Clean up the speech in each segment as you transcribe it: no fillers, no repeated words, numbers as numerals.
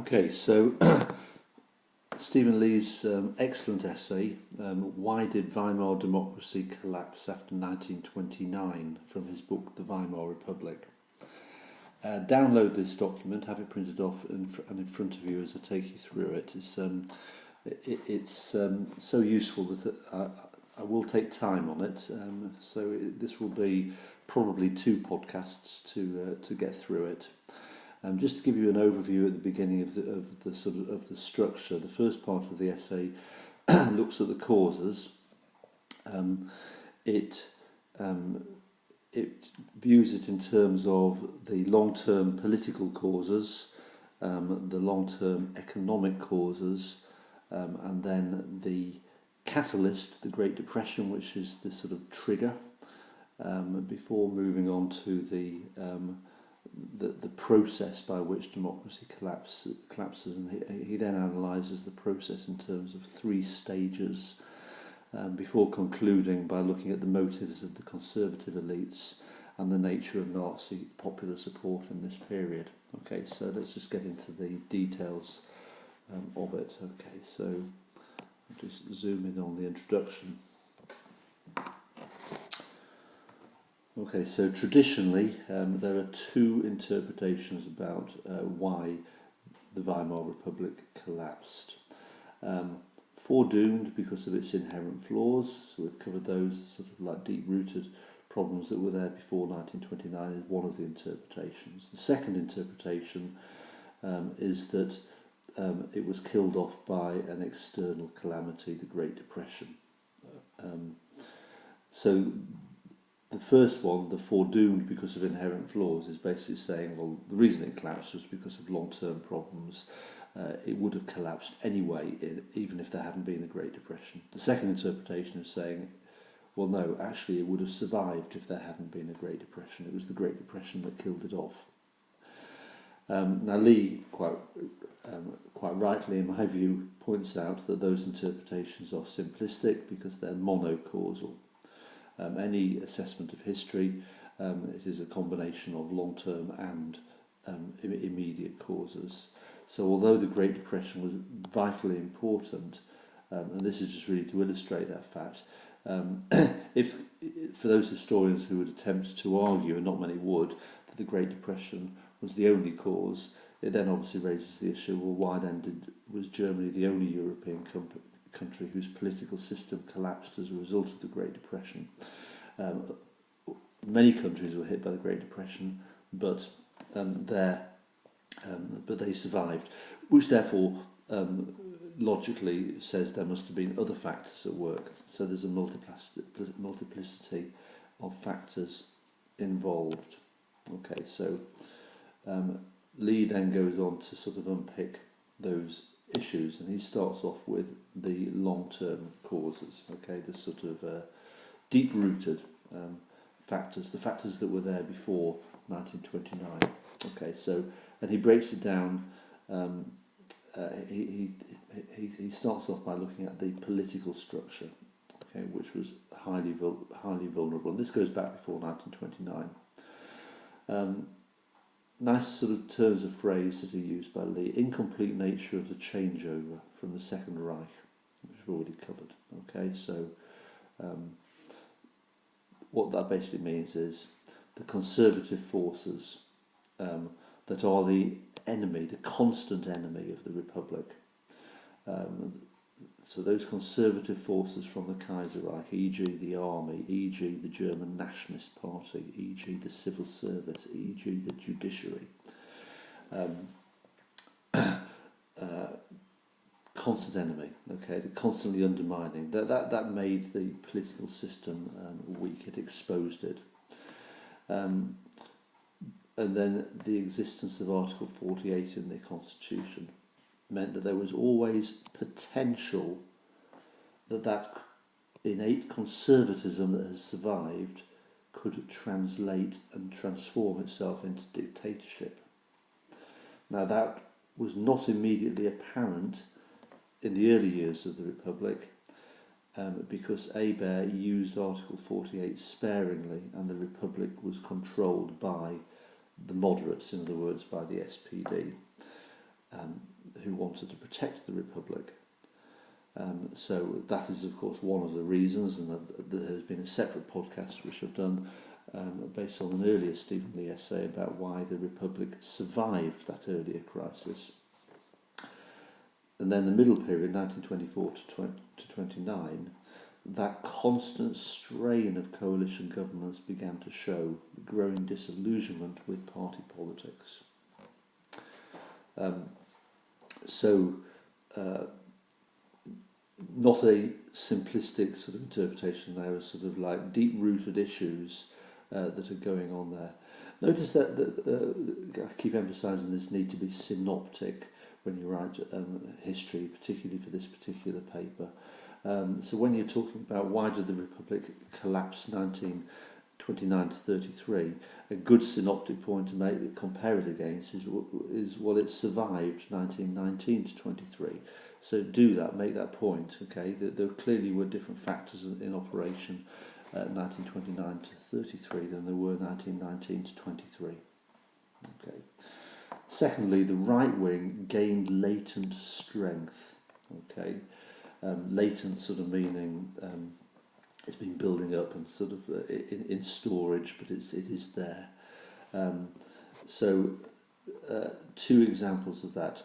Okay, so Stephen Lee's excellent essay, Why Did Weimar Democracy Collapse After 1929, from his book The Weimar Republic. Download this document, have it printed off and in front of you as I take you through it. It's so useful that I will take time on it, this will be probably 2 podcasts to get through it. Just to give you an overview at the beginning of the structure, the first part of the essay looks at the causes. It views it in terms of the long-term political causes, the long-term economic causes, and then the catalyst, the Great Depression, which is the sort of trigger, before moving on to the process by which democracy collapses, and he then analyses the process in terms of 3 stages, before concluding by looking at the motives of the conservative elites and the nature of Nazi popular support in this period. Okay, so let's just get into the details of it. Okay, so I'll just zoom in on the introduction. Okay, so traditionally there are 2 interpretations about why the Weimar Republic collapsed. Foredoomed because of its inherent flaws, so we've covered those, sort of like deep-rooted problems that were there before 1929 is one of the interpretations. The second interpretation is that it was killed off by an external calamity, the Great Depression. So the first one, the foredoomed because of inherent flaws, is basically saying, well, the reason it collapsed was because of long-term problems. It would have collapsed anyway, even if there hadn't been a Great Depression. The second interpretation is saying, well, no, actually it would have survived if there hadn't been a Great Depression. It was the Great Depression that killed it off. Now Lee, quite rightly in my view, points out that those interpretations are simplistic because they're monocausal. Any assessment of history, it is a combination of long-term and immediate causes. So although the Great Depression was vitally important, and this is just really to illustrate that fact, if for those historians who would attempt to argue, and not many would, that the Great Depression was the only cause, it then obviously raises the issue, well, why then was Germany the only European country whose political system collapsed as a result of the Great Depression? Many countries were hit by the Great Depression, but they survived, which therefore logically says there must have been other factors at work. So there's a multiplicity of factors involved. Okay, so Lee then goes on to sort of unpick those issues, and he starts off with the long-term causes. Okay, the sort of deep-rooted factors, the factors that were there before 1929. Okay, so, and he breaks it down. He starts off by looking at the political structure, okay, which was highly vulnerable. And this goes back before 1929. Nice sort of turns of phrase that are used by Lee. Incomplete nature of the changeover from the Second Reich, which we've already covered. Okay, so what that basically means is the conservative forces that are the enemy, the constant enemy of the Republic. So those conservative forces from the Kaiserreich, e.g. the army, e.g. the German Nationalist Party, e.g. the civil service, e.g. the judiciary. Constant enemy, okay, they're constantly undermining. That made the political system weak, it exposed it. And then the existence of Article 48 in the Constitution meant that there was always potential that innate conservatism that has survived could translate and transform itself into dictatorship. Now that was not immediately apparent in the early years of the Republic, because Hebert used Article 48 sparingly, and the Republic was controlled by the moderates, in other words, by the SPD. who wanted to protect the Republic. So that is, of course, one of the reasons, and there has been a separate podcast which I've done based on an earlier Stephen Lee essay about why the Republic survived that earlier crisis. And then the middle period, 1924 to 29, that constant strain of coalition governments began to show growing disillusionment with party politics. Not a simplistic sort of interpretation there, of sort of like deep-rooted issues that are going on there. Notice that I keep emphasising this need to be synoptic when you write history, particularly for this particular paper. So when you're talking about why did the Republic collapse 1929 to 33, a good synoptic point to compare it against is well, it survived 1919 to 23. So do that, make that point, okay? There clearly were different factors in operation 1929 to 33 than there were 1919 to 23. Okay. Secondly, the right wing gained latent strength. Okay, latent sort of meaning it's been building up and sort of in storage, but it is there. Two examples of that.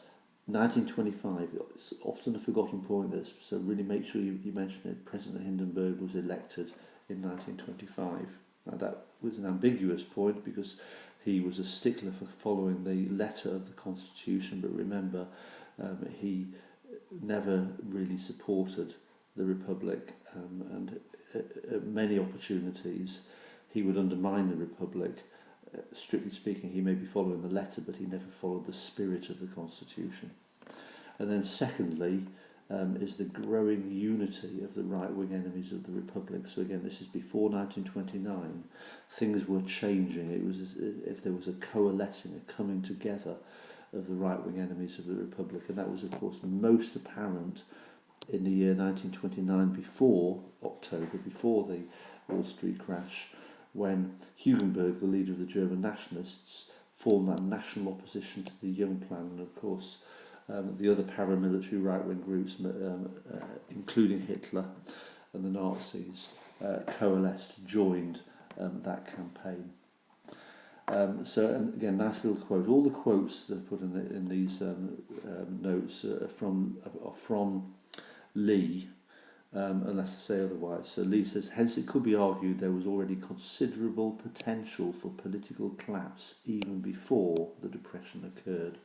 1925, it's often a forgotten point, this, so really make sure you mention it. President Hindenburg was elected in 1925. Now that was an ambiguous point because he was a stickler for following the letter of the Constitution, but remember, he never really supported the Republic, and at many opportunities he would undermine the Republic. Strictly speaking, he may be following the letter, but he never followed the spirit of the Constitution. And then secondly, is the growing unity of the right-wing enemies of the Republic. So again, this is before 1929. Things were changing. It was as if there was a coalescing, a coming together of the right-wing enemies of the Republic. And that was, of course, most apparent in the year 1929, before October, before the Wall Street crash, when Hugenberg, the leader of the German nationalists, formed that national opposition to the Young Plan, and of course the other paramilitary right-wing groups, including Hitler and the Nazis, coalesced, joined that campaign. And again, nice little quote. All the quotes that are put in these notes are from Lee, unless I say otherwise. So Lee says, hence it could be argued there was already considerable potential for political collapse even before the Depression occurred.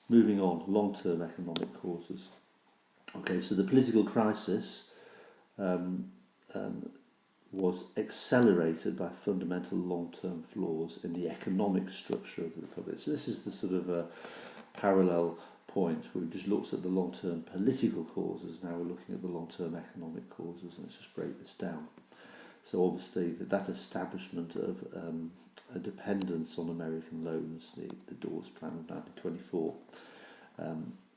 Moving on, long-term economic causes. Okay, so the political crisis was accelerated by fundamental long-term flaws in the economic structure of the Republic. So this is the sort of parallel point where we just looked at the long-term political causes. Now we're looking at the long-term economic causes. Let's just break this down. So obviously that establishment of a dependence on American loans, the Dawes Plan of 1924.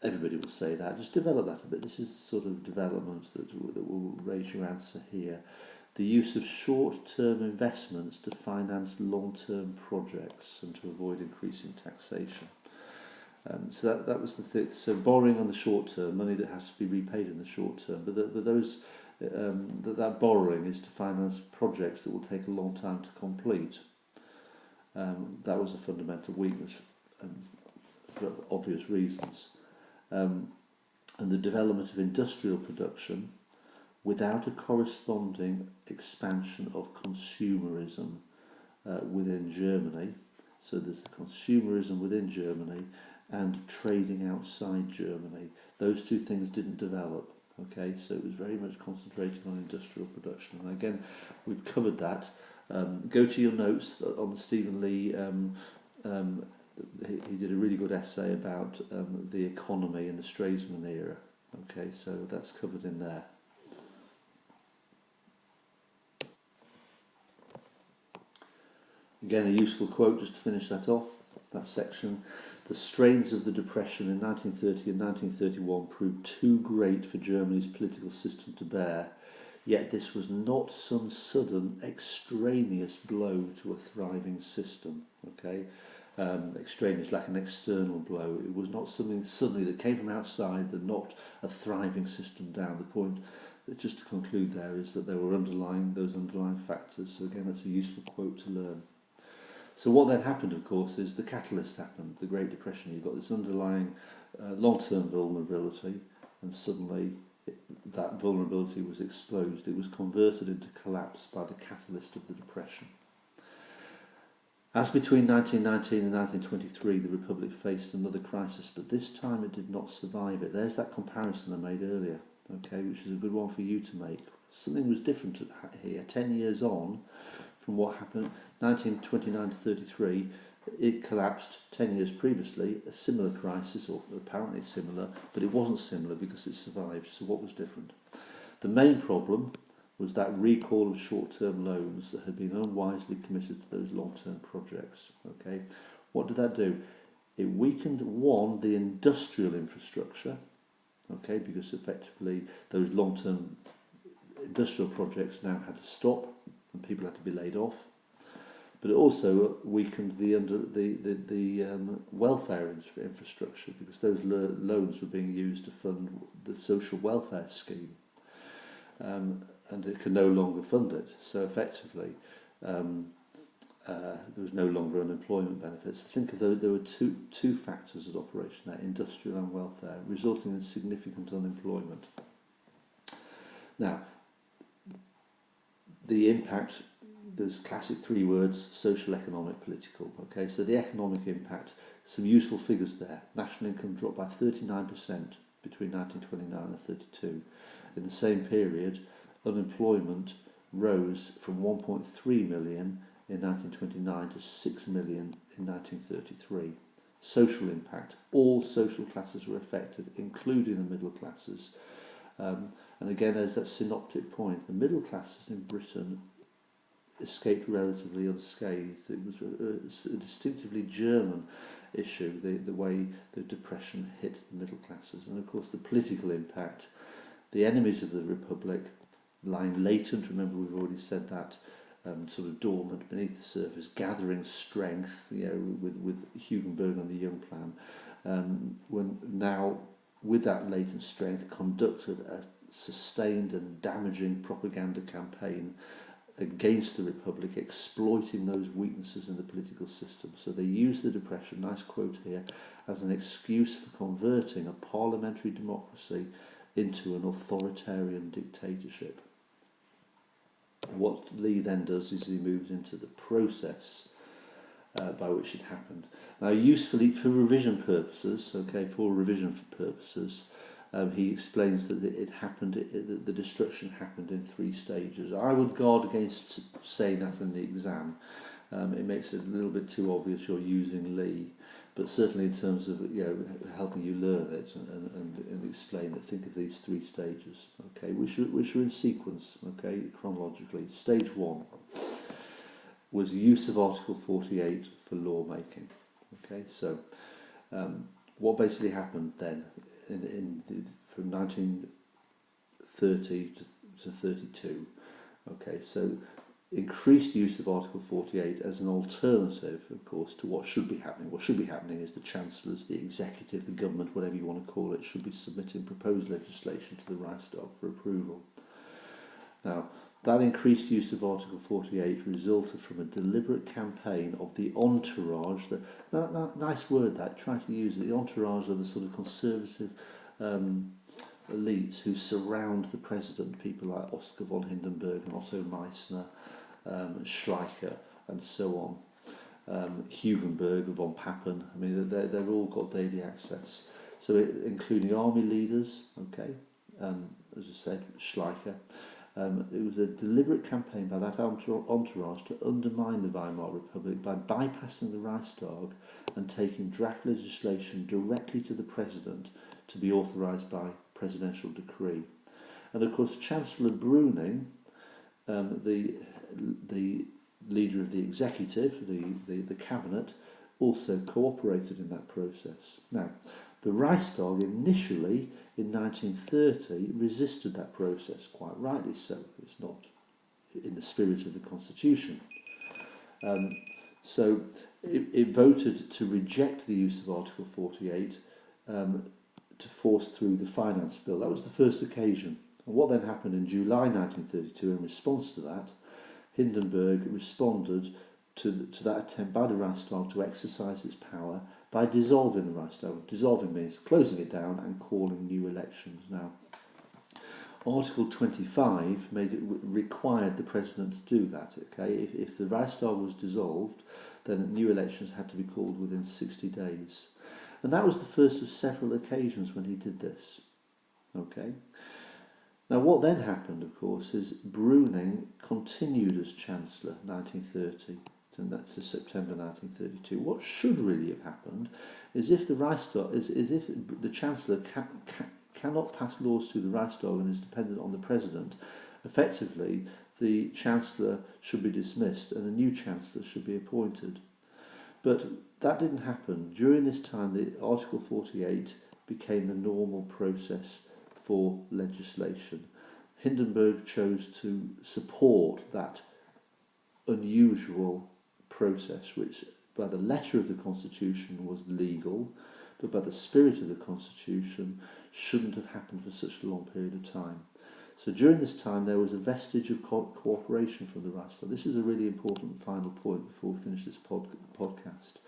Everybody will say that. Just develop that a bit. This is the sort of development that will raise your answer here. The use of short-term investments to finance long-term projects and to avoid increasing taxation. So that was the thing. So borrowing on the short term, money that has to be repaid in the short term, but that borrowing is to finance projects that will take a long time to complete. That was a fundamental weakness for obvious reasons. And the development of industrial production without a corresponding expansion of consumerism within Germany. So there's the consumerism within Germany and trading outside Germany. Those two things didn't develop. Okay, so it was very much concentrating on industrial production. And again, we've covered that. Go to your notes on the Stephen Lee. He did a really good essay about the economy in the Stresemann era. Okay, so that's covered in there. Again, a useful quote just to finish that off, that section. The strains of the Depression in 1930 and 1931 proved too great for Germany's political system to bear, yet this was not some sudden extraneous blow to a thriving system. Okay, extraneous, like an external blow. It was not something suddenly that came from outside that knocked a thriving system down. The point, just to conclude there, is that there were those underlying factors. So again, that's a useful quote to learn. So what then happened, of course, is the catalyst happened, the Great Depression. You've got this underlying long-term vulnerability, and suddenly that vulnerability was exposed. It was converted into collapse by the catalyst of the Depression. As between 1919 and 1923, the Republic faced another crisis, but this time it did not survive it. There's that comparison I made earlier, okay, which is a good one for you to make. Something was different here. 10 years on from what happened, 1929 to 33, it collapsed 10 years previously, a similar crisis, or apparently similar, but it wasn't similar because it survived. So what was different? The main problem was that recall of short-term loans that had been unwisely committed to those long-term projects. Okay, what did that do? It weakened, one, the industrial infrastructure, okay, because effectively those long-term industrial projects now had to stop and people had to be laid off. But it also weakened the welfare infrastructure, because those loans were being used to fund the social welfare scheme. And it could no longer fund it. So effectively, there was no longer unemployment benefits. Think of there were two factors at operation there, industrial and welfare, resulting in significant unemployment. Now, the impact, those classic three words, social, economic, political. Okay, so the economic impact, some useful figures there. National income dropped by 39% between 1929 and 32. In the same period, unemployment rose from 1.3 million in 1929 to 6 million in 1933. Social impact, all social classes were affected, including the middle classes. And again, there's that synoptic point. The middle classes in Britain escaped relatively unscathed. It was a distinctively German issue, the way the Depression hit the middle classes. And of course, the political impact, the enemies of the Republic, lying latent, remember we've already said that, sort of dormant beneath the surface, gathering strength, with Hugenberg and the Young Plan, when now, with that latent strength, conducted a sustained and damaging propaganda campaign against the Republic, exploiting those weaknesses in the political system. So they used the Depression, nice quote here, as an excuse for converting a parliamentary democracy into an authoritarian dictatorship. What Lee then does is he moves into the process by which it happened. Now, usefully for revision purposes, he explains that it happened. The destruction happened in 3 stages. I would guard against saying that in the exam. It makes it a little bit too obvious you're using Lee, but certainly in terms of helping you learn it and explain it, think of these 3 stages, okay, which are in sequence, okay, chronologically. Stage 1 was use of Article 48 for lawmaking. Okay, so what basically happened then from 1930 to 32? Okay, so increased use of Article 48 as an alternative, of course, to what should be happening. What should be happening is the chancellors, the executive, the government, whatever you want to call it, should be submitting proposed legislation to the Reichstag for approval. Now, that increased use of Article 48 resulted from a deliberate campaign of the entourage, that nice word that, try to use it, the entourage of the sort of conservative elites who surround the president, people like Oskar von Hindenburg and Otto Meissner, Schleicher and so on, Hugenberg, von Papen. I mean, they've all got daily access. So including army leaders, okay, as I said, Schleicher. It was a deliberate campaign by that entourage to undermine the Weimar Republic by bypassing the Reichstag and taking draft legislation directly to the president to be authorised by presidential decree. And of course, Chancellor Brüning, the leader of the executive, the cabinet, also cooperated in that process. Now, the Reichstag initially, in 1930, resisted that process, quite rightly so. It's not in the spirit of the Constitution. So it voted to reject the use of Article 48 to force through the finance bill. That was the first occasion. And what then happened in July 1932 in response to that, Hindenburg responded to that attempt by the Reichstag to exercise its power by dissolving the Reichstag. Dissolving means closing it down and calling new elections. Now, Article 25 required the president to do that. Okay, if the Reichstag was dissolved, then new elections had to be called within 60 days. And that was the first of several occasions when he did this. Okay. Now what then happened, of course, is Brüning continued as Chancellor 1930, and that's to September 1932. What should really have happened is if the Reichstag, is if the Chancellor cannot pass laws through the Reichstag and is dependent on the President, effectively the Chancellor should be dismissed and a new Chancellor should be appointed. But that didn't happen. During this time, the Article 48 became the normal process for legislation. Hindenburg chose to support that unusual process, which by the letter of the Constitution was legal, but by the spirit of the Constitution shouldn't have happened for such a long period of time. So during this time there was a vestige of cooperation from the Reichstag. This is a really important final point before we finish this podcast.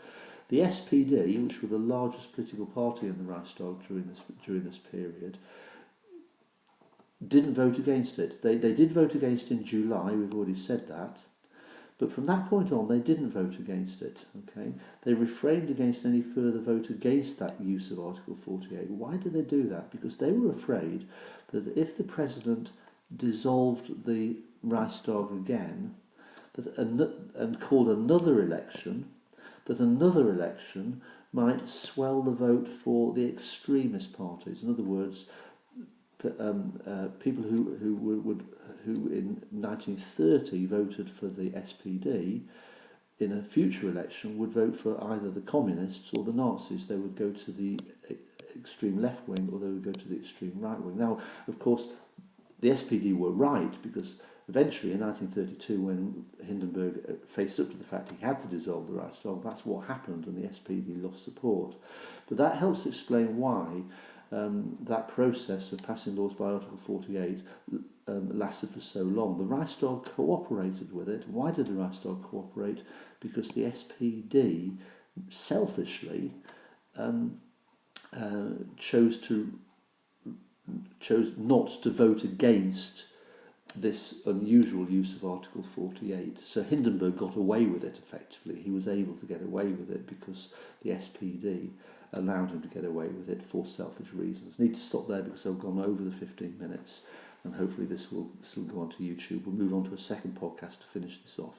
The SPD, which were the largest political party in the Reichstag during this period, didn't vote against it. They did vote against in July, we've already said that, but from that point on they didn't vote against it. Okay, they refrained against any further vote against that use of Article 48. Why did they do that? Because they were afraid that if the president dissolved the Reichstag again, and called another election, that another election might swell the vote for the extremist parties. In other words, people who in 1930 voted for the SPD, in a future election would vote for either the communists or the Nazis. They would go to the extreme left wing or they would go to the extreme right wing. Now, of course, the SPD were right, because eventually in 1932, when Hindenburg faced up to the fact he had to dissolve the Reichstag, that's what happened, and the SPD lost support. But that helps explain why that process of passing laws by Article 48 lasted for so long. The Reichstag cooperated with it. Why did the Reichstag cooperate? Because the SPD selfishly chose not to vote against this unusual use of Article 48. So Hindenburg got away with it effectively. He was able to get away with it because the SPD allowed him to get away with it for selfish reasons. I need to stop there because I've gone over the 15 minutes, and hopefully this will go onto YouTube. We'll move on to a second podcast to finish this off.